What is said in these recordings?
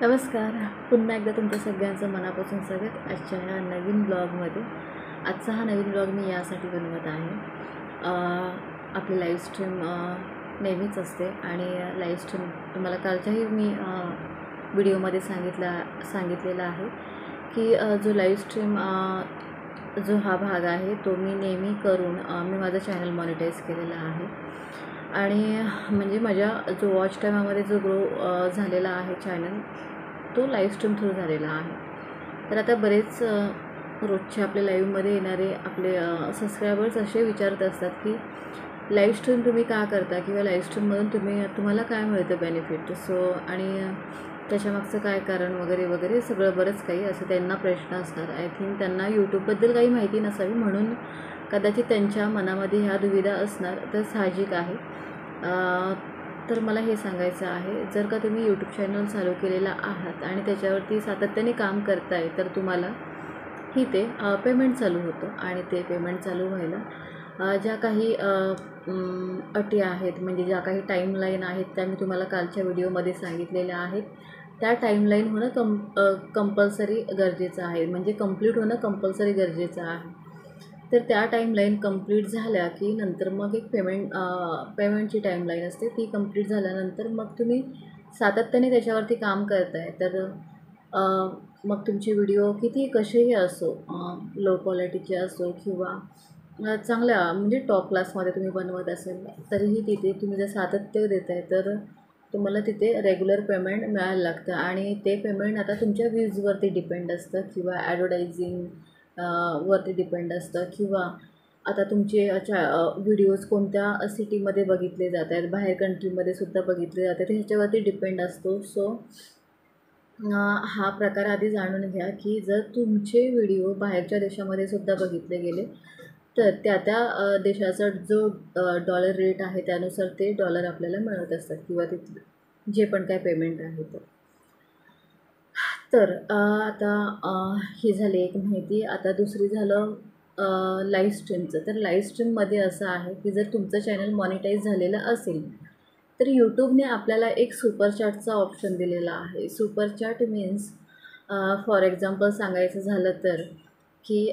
नमस्कार. पुन्हा एकदा तुमच्या सगळ्यांचं मनापासून स्वागत आजच्या ह्या नवीन ब्लॉगमध्ये. आजचा हा नवीन ब्लॉग मी यासाठी बनवत आहे, आपली लाईव्ह स्ट्रीम नेहमीच असते आणि लाईव्ह स्ट्रीम तुम्हाला कालच्याही मी व्हिडिओमध्ये सांगितलेलं आहे की जो लाईव्ह स्ट्रीम जो हा भाग आहे तो मी नेहमी करून मी माझं चॅनल मॉनिटाईज केलेला आहे आणि म्हणजे माझ्या जो वॉच टाईमामध्ये जो ग्रो झालेला आहे चॅनल तो लाईव्ह स्ट्रीम थ्रू झालेला आहे. तर आता बरेच रोजचे आपले लाईव्हमध्ये येणारे आपले सबस्क्रायबर्स असे विचारत असतात की लाईव्ह स्ट्रीम तुम्ही का करता किंवा लाईव्ह स्ट्रीममधून तुम्हाला काय मिळतं बेनिफिट, सो आणि त्याच्यामागचं काय कारण वगैरे वगैरे सगळं बरंच काही असं त्यांना प्रश्न असतात. आय थिंक त्यांना यूट्यूबबद्दल काही माहिती नसावी म्हणून कदाचित त्यांच्या मनामध्ये ह्या दुविधा असणार, तर साहजिक आहे. तर मला हे सांगायचं आहे, जर का तुम्ही यूट्यूब चॅनल चालू केलेला आहात आणि त्याच्यावरती सातत्याने काम करताय तर तुम्हाला ते पेमेंट चालू होतं आणि ते पेमेंट चालू व्हायला ज्या काही अटी आहेत, म्हणजे ज्या काही टाईमलाईन आहेत त्या मी तुम्हाला कालच्या व्हिडिओमध्ये सांगितलेल्या आहेत. त्या टाईमलाईन होणं कंपल्सरी गरजेचं आहे, म्हणजे कंप्लीट होणं कंपल्सरी गरजेचं आहे. तर त्या टाईमलाईन कंप्लीट झाल्या की नंतर मग एक पेमेंटची टाईमलाईन असते, ती कंप्लीट झाल्यानंतर मग तुम्ही सातत्याने त्याच्यावरती काम करताय तर मग तुमचे व्हिडिओ किती कसेही असो, लो क्वालिटीचे असो किंवा चांगल्या म्हणजे टॉप क्लासमध्ये तुम्ही बनवत असेल तरीही तिथे तुम्ही जर सातत्य देत आहे तर तुम्हाला तिथे रेग्युलर पेमेंट मिळायला लागतं आणि ते पेमेंट आता तुमच्या व्ह्यूजवरती डिपेंड असतं किंवा ॲडव्हर्टायझिंग वरती डिपेंड असतं किंवा आता तुमचे व्हिडिओज कोणत्या सिटीमध्ये बघितले जात आहेत, बाहेर कंट्रीमध्ये सुद्धा बघितले जात आहेत, ह्याच्यावरती डिपेंड असतो. सो हा प्रकार आधी जाणून घ्या की जर तुमचे व्हिडिओ बाहेरच्या देशामध्ये सुद्धा बघितले गेले तर त्या देशाचा जो डॉलर रेट आहे त्यानुसार ते डॉलर आपल्याला मिळत असतात किंवा तिथले जे पण काय पेमेंट आहे तर आता ही झाली एक माहिती. आता दुसरी झालं लाईव्ह स्ट्रीमचं. तर लाईव्ह स्ट्रीममध्ये असं आहे की जर तुमचं चॅनल मॉनिटाईज झालेलं असेल तर यूट्यूबने आपल्याला एक सुपर चॅटचा ऑप्शन दिलेला आहे. Super chat means for example सांगायचं झालं तर की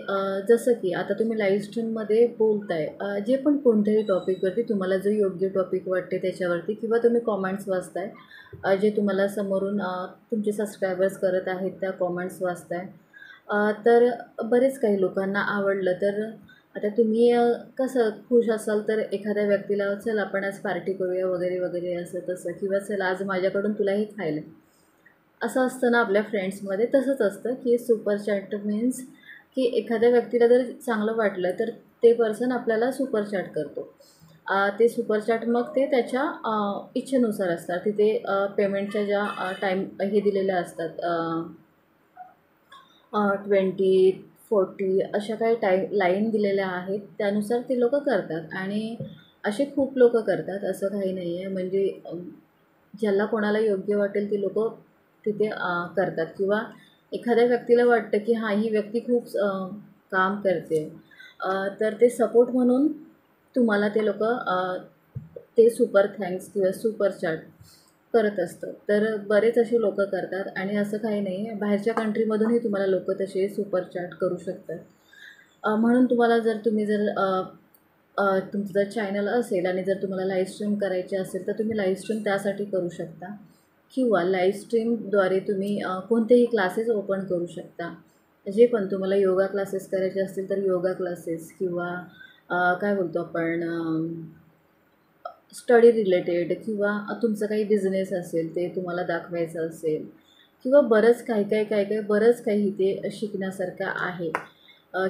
जसं की आता तुम्ही लाईव्ह स्ट्रीममध्ये बोलताय, जे पण कोणत्याही टॉपिकवरती तुम्हाला जो योग्य टॉपिक वाटते त्याच्यावरती किंवा तुम्ही कॉमेंट्स वाचताय, जे तुम्हाला समोरून तुमचे सबस्क्रायबर्स करत आहेत त्या कॉमेंट्स वाचताय, तर बरेच काही लोकांना आवडलं तर आता तुम्ही कसं खुश असाल तर एखाद्या व्यक्तीला चल आपण आज पार्टी करूया वगैरे वगैरे असं तसं, किंवा चल आज माझ्याकडून तुलाही खायला, असं असतं ना आपल्या फ्रेंड्समध्ये. तसंच असतं की सुपर चॅट मीन्स की एखाद्या व्यक्तीला जर चांगलं वाटलं तर ते पर्सन आपल्याला सुपर चॅट करतो. ते सुपर चॅट मग ते त्याच्या इच्छेनुसार असतात. तिथे पेमेंटच्या ज्या टाईम हे दिलेल्या असतात, 20, 40 अशा काही लाईन दिलेल्या आहेत, त्यानुसार ते लोकं करतात आणि असे खूप लोकं करतात, असं काही नाही आहे. म्हणजे ज्याला कोणाला योग्य वाटेल ती लोकं तिथे करतात किंवा एखाद्या व्यक्तीला वाटतं की हां ही व्यक्ती खूप काम करते, तर ते सपोर्ट म्हणून तुम्हाला ते लोकं ते सुपर थँक्स किंवा सुपर चॅट करत असतं. तर बरेच असे लोकं करतात आणि असं काही नाही आहे, बाहेरच्या कंट्रीमधूनही तुम्हाला लोकं तसे सुपर चॅट करू शकतात. म्हणून तुम्हाला जर तुमचं जर चॅनल असेल आणि जर तुम्हाला लाईव्ह स्ट्रीम करायची असेल तर तुम्ही लाईव्ह स्ट्रीम त्यासाठी करू शकता किंवा लाईव्ह स्ट्रीमद्वारे तुम्ही कोणतेही क्लासेस ओपन करू शकता. जे पण तुम्हाला योगा क्लासेस करायचे असतील तर योगा क्लासेस किंवा काय बोलतो आपण स्टडी रिलेटेड किंवा तुमचं काही बिझनेस असेल ते तुम्हाला दाखवायचं असेल किंवा बरंच काही बरंच काही इथे शिकण्यासारखं आहे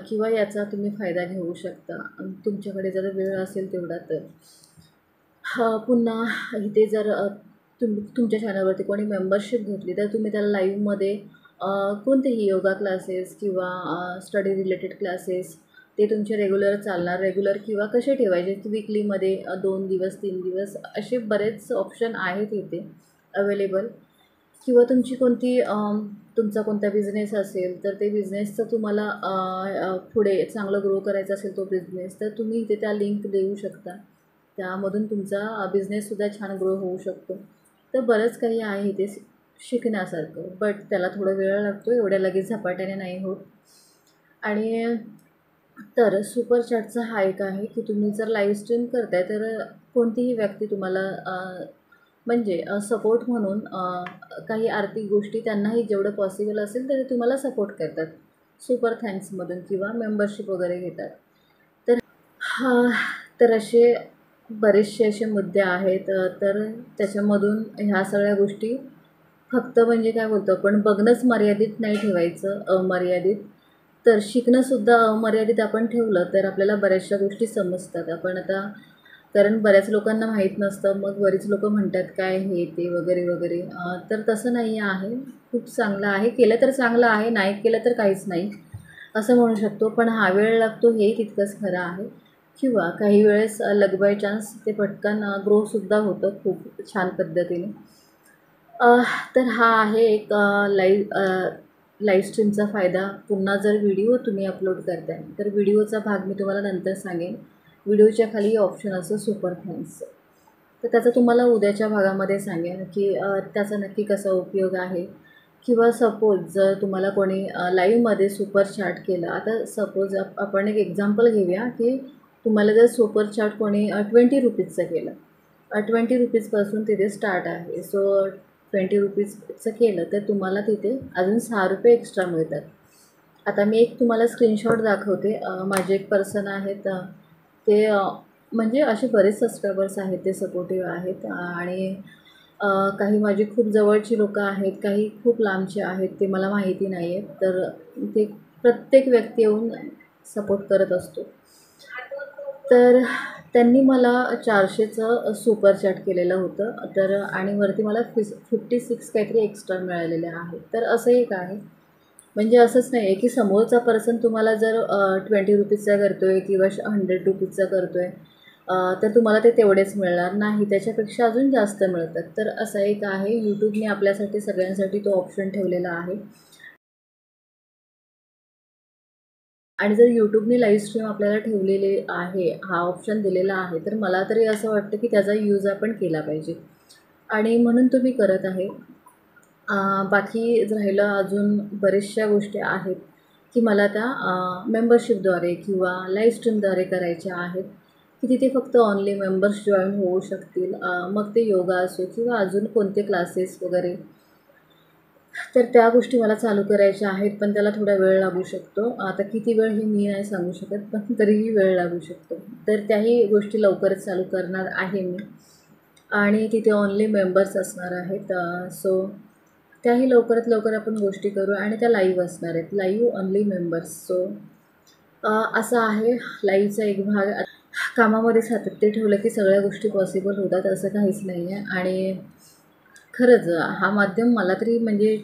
किंवा याचा तुम्ही फायदा घेऊ शकता तुमच्याकडे जर वेळ असेल तेवढा. तर पुन्हा इथे जर तुमच्या चॅनलवरती कोणी मेंबरशिप घेतली तर तुम्ही त्याला लाईव्हमध्ये कोणतेही योगा क्लासेस किंवा स्टडी रिलेटेड क्लासेस ते तुमचे रेग्युलर चालणार, रेग्युलर किंवा कसे ठेवायचे विकलीमध्ये 2 दिवस 3 दिवस असे बरेच ऑप्शन आहेत इथे अवेलेबल. किंवा तुमचा कोणता बिझनेस असेल तर ते बिझनेसचं तुम्हाला पुढे चांगलं ग्रो करायचं असेल तो बिझनेस, तर तुम्ही इथे त्या लिंक देऊ शकता, त्यामधून तुमचा बिझनेससुद्धा छान ग्रो होऊ शकतो. तर बरंच काही आहे इथे शिकण्यासारखं, बट त्याला थोडा वेळ लागतो, एवढ्या लगेच झपाट्याने नाही होत. आणि तर सुपर चॅटचा हा एक आहे की तुम्ही जर लाईव्ह स्ट्रीम करताय तर कोणतीही व्यक्ती तुम्हाला म्हणजे सपोर्ट म्हणून काही आर्थिक गोष्टी त्यांनाही जेवढं पॉसिबल असेल तरी तुम्हाला सपोर्ट करतात सुपर थँक्समधून किंवा मेंबरशिप वगैरे घेतात. तर तर असे बरेचसे असे मुद्दे आहेत. तर त्याच्यामधून ह्या सगळ्या गोष्टी फक्त म्हणजे काय बोलतो आपण बघणंच मर्यादित नाही ठेवायचं, अमर्यादित. तर शिकणंसुद्धा अमर्यादित आपण ठेवलं तर आपल्याला बऱ्याचशा गोष्टी समजतात. आपण आता कारण बऱ्याच लोकांना माहीत नसतं, मग बरीच लोकं म्हणतात काय हे ते वगैरे वगैरे. तर तसं नाही आहे, खूप चांगलं आहे. केलं तर चांगलं आहे, नाही केलं तर काहीच नाही असं म्हणू शकतो. पण हा वेळ लागतो हे तितकंच खरं आहे. किंवा काही वेळेस लक बाय चान्स ते पटकन ग्रोसुद्धा होतं खूप छान पद्धतीने. तर हा आहे एक लाईव्ह स्ट्रीमचा फायदा. पुन्हा जर व्हिडिओ तुम्ही अपलोड करताय तर व्हिडिओचा भाग मी तुम्हाला नंतर सांगेन. व्हिडिओच्या खाली ऑप्शन असं सुपर थँक्सचं, तर त्याचा तुम्हाला उद्याच्या भागामध्ये सांगेन की त्याचा नक्की कसा उपयोग आहे. किंवा सपोज जर तुम्हाला कोणी लाईव्हमध्ये सुपर चॅट केलं, आता सपोज आपण एक एक्झाम्पल घेऊया की तुम्हाला जर सुपर चॅट कोणी 20 रुपीजचं केलं, 20 रुपीजपासून तिथे स्टार्ट आहे. सो 20 रुपीजचं केलं तर तुम्हाला तिथे अजून 6 रुपये एक्स्ट्रा मिळतात. आता मी एक तुम्हाला स्क्रीनशॉट दाखवते. माझे एक पर्सन आहेत, ते म्हणजे असे बरेच सबस्क्रायबर्स आहेत, ते सपोर्टिव्ह आहेत. आणि काही माझी खूप जवळची लोकं आहेत, काही खूप लांबचे आहेत, ते मला माहिती नाही आहेत. तर ते प्रत्येक व्यक्ती येऊन सपोर्ट करत असतो. तर त्यांनी मला 400चं सुपर चॅट केलेलं होतं. तर आणि वरती मला 56 काहीतरी एक्स्ट्रा मिळालेले आहेत. तर असं एक आहे. म्हणजे असंच नाही आहे की समोरचा पर्सन तुम्हाला जर 20 रुपीजचा करतो आहे किंवा 100 रुपीजचा करतो आहे, तर तुम्हाला ते तेवढेच मिळणार नाही, त्याच्यापेक्षा अजून जास्त मिळतात. तर असं एक आहे, यूट्यूबने आपल्यासाठी सगळ्यांसाठी तो ऑप्शन ठेवलेला आहे. आणि जर यूट्यूबने लाईव्ह स्ट्रीम आपल्याला ठेवलेले आहे, हा ऑप्शन दिलेला आहे, तर मला तरी असं वाटतं की त्याचा यूज आपण केला पाहिजे आणि म्हणून तुम्ही करत आहे. बाकी राहिलं अजून बऱ्याचशा गोष्टी आहेत की मला त्या मेंबरशिपद्वारे किंवा लाईव्ह स्ट्रीमद्वारे करायच्या आहेत की तिथे फक्त ऑनली मेंबर्स जॉईन होऊ शकतील. मग ते योगा असो किंवा अजून कोणते क्लासेस वगैरे. तर त्या गोष्टी मला चालू करायच्या आहेत, पण त्याला थोडा वेळ लागू शकतो. आता किती वेळ हे मी नाही सांगू शकत, पण तरीही वेळ लागू शकतो. तर त्याही गोष्टी लवकरच चालू करणार आहे मी आणि तिथे ऑनली मेंबर्स असणार आहेत. सो त्याही लवकरात लवकर आपण गोष्टी करू आणि त्या लाईव्ह असणार आहेत, लाईव्ह ऑनली मेंबर्स. सो असं आहे लाईव्हचा एक भाग. कामामध्ये सातत्य ठेवलं की सगळ्या गोष्टी पॉसिबल होतात असं काहीच नाही आहे. आणि खरंच हा माध्यम मला तरी म्हणजे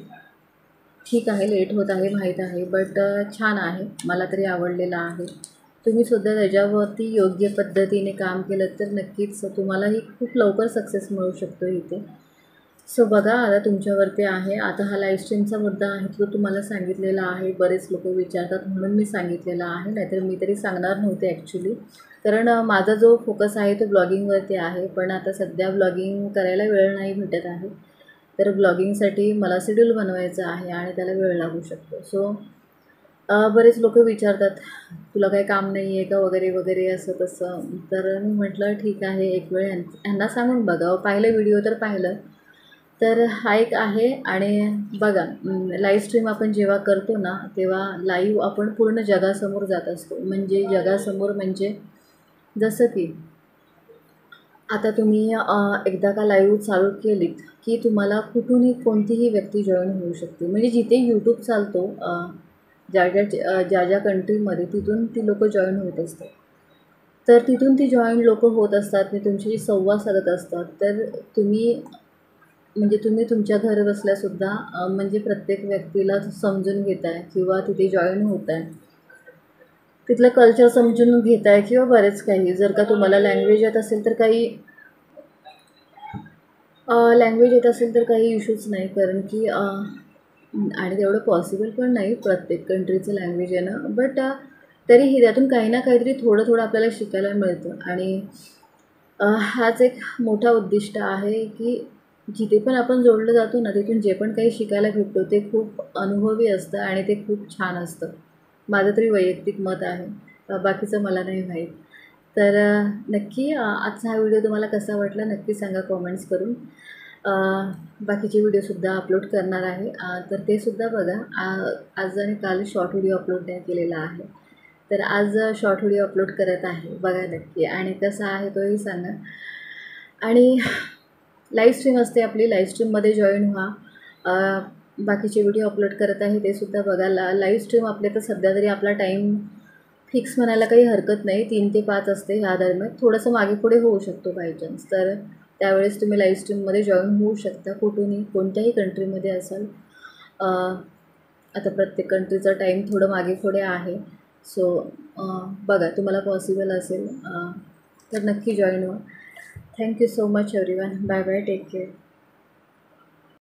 ठीक आहे, लेट होत आहे माहीत आहे, बट छान आहे, मला तरी आवडलेलं आहे. तुम्हीसुद्धा त्याच्यावरती योग्य पद्धतीने काम केलं तर नक्कीच तुम्हालाही खूप लवकर सक्सेस मिळू शकतो इथे. सो बघा आता तुमच्यावरती आहे. आता हा लाईव्ह स्ट्रीमचा मुद्दा आहे तो तुम्हाला सांगितलेला आहे. बरेच लोकं विचारतात म्हणून मी सांगितलेलं आहे, नाहीतर मी तरी सांगणार नव्हते ॲक्च्युली. कारण माझा जो फोकस आहे तो ब्लॉगिंगवरती आहे, पण आता सध्या ब्लॉगिंग करायला वेळ नाही भेटत आहे. तर ब्लॉगिंगसाठी मला शेड्यूल बनवायचं आहे आणि त्याला वेळ लागू शकतो. सो बरेच लोकं विचारतात, तुला काही काम नाही आहे का वगैरे वगैरे असं तसं. तर मी म्हटलं ठीक आहे, एक वेळ ह्यांना सांगून बघावं. पाहिलं व्हिडिओ तर पाहिलं. तर हा एक आहे. आणि बघा लाईव्ह स्ट्रीम आपण जेव्हा करतो ना, तेव्हा लाईव्ह आपण पूर्ण जगासमोर जात असतो. म्हणजे जगासमोर म्हणजे जसं की आता तुम्ही एकदा का लाईव्ह चालू केलीत की तुम्हाला कुठूनही कोणतीही व्यक्ती जॉईन होऊ शकते. म्हणजे जिथे यूट्यूब चालतो ज्या ज्या कंट्रीमध्ये तिथून ती लोकं जॉईन होत असतात. तर तिथून ती जॉईन लोकं होत असतात आणि तुमच्याशी संवाद साधत असतात. तर तुम्ही म्हणजे तुम्ही तुमच्या घर बसल्यासुद्धा म्हणजे प्रत्येक व्यक्तीला समजून घेताय किंवा तिथे जॉईन होताय. तिथलं कल्चर समजून घेताय किंवा बरेच काही. जर का तुम्हाला लँग्वेज येत असेल तर काही लँग्वेज येत असेल तर काही इश्यूज नाही. कारण की आणि तेवढं पॉसिबल पण नाही प्रत्येक कंट्रीचं लँग्वेज येणं. बट तरीही त्यातून काही ना काहीतरी थोडं थोडं आपल्याला शिकायला मिळतं. आणि हाच एक मोठा उद्दिष्ट आहे की जिथे पण आपण जोडलं जातो ना, तिथून जे पण काही शिकायला भेटतो ते खूप अनुभवी असतं आणि ते खूप छान असतं. माझं तरी वैयक्तिक मत आहे. बाकीचं मला नाही माहीत. तर नक्की आजचा हा व्हिडिओ तुम्हाला कसा वाटला नक्की सांगा कॉमेंट्स करून. बाकीचे व्हिडिओसुद्धा अपलोड करणार आहे, तर ते सुद्धा बघा. आज आणि काल शॉर्ट व्हिडिओ अपलोड नाही केलेला आहे. तर आज शॉर्ट व्हिडिओ अपलोड करत आहे. बघा नक्की आणि कसा आहे तोही सांगा. आणि लाईव्ह स्ट्रीम असते आपली, लाईव्ह स्ट्रीममध्ये जॉईन व्हा. बाकीचे व्हिडिओ अपलोड करत आहे ते सुद्धा बघा. लाईव्ह स्ट्रीम आपले तर सध्या तरी आपला टाईम फिक्स म्हणायला काही हरकत नाही, 3 ते 5 असते. ह्या दरम्यान थोडंसं मागे पुढे होऊ शकतो बाय चान्स. तर त्यावेळेस तुम्ही लाईव्ह स्ट्रीममध्ये जॉईन होऊ शकता कुठूनही, कोणत्याही कंट्रीमध्ये असाल. आता प्रत्येक कंट्रीचा टाईम थोडं मागे पुढे आहे. सो बघा तुम्हाला पॉसिबल असेल तर नक्की जॉईन व्हा. Thank you so much everyone. Bye bye. Take care.